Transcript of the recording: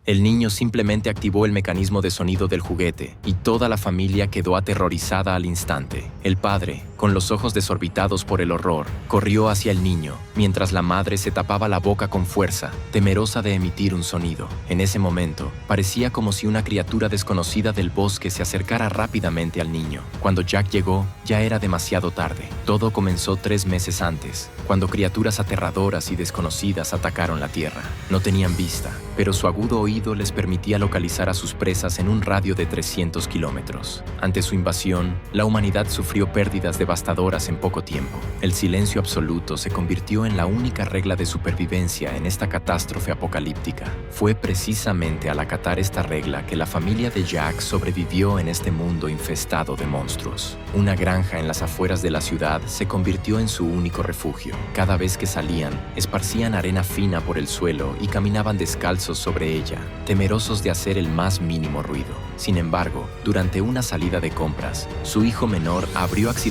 El niño simplemente activó el mecanismo de sonido del juguete y toda la familia quedó aterrorizada al instante. El padre, con los ojos desorbitados por el horror, corrió hacia el niño, mientras la madre se tapaba la boca con fuerza, temerosa de emitir un sonido. En ese momento, parecía como si una criatura desconocida del bosque se acercara rápidamente al niño. Cuando Jack llegó, ya era demasiado tarde. Todo comenzó 3 meses antes, cuando criaturas aterradoras y desconocidas atacaron la Tierra. No tenían vista, pero su agudo oído les permitía localizar a sus presas en un radio de 300 kilómetros. Ante su invasión, la humanidad sufrió pérdidas devastadoras en poco tiempo. El silencio absoluto se convirtió en la única regla de supervivencia en esta catástrofe apocalíptica. Fue precisamente al acatar esta regla que la familia de Jack sobrevivió en este mundo infestado de monstruos. Una granja en las afueras de la ciudad se convirtió en su único refugio. Cada vez que salían, esparcían arena fina por el suelo y caminaban descalzos sobre ella, temerosos de hacer el más mínimo ruido. Sin embargo, durante una salida de compras, su hijo menor abrió accidentalmente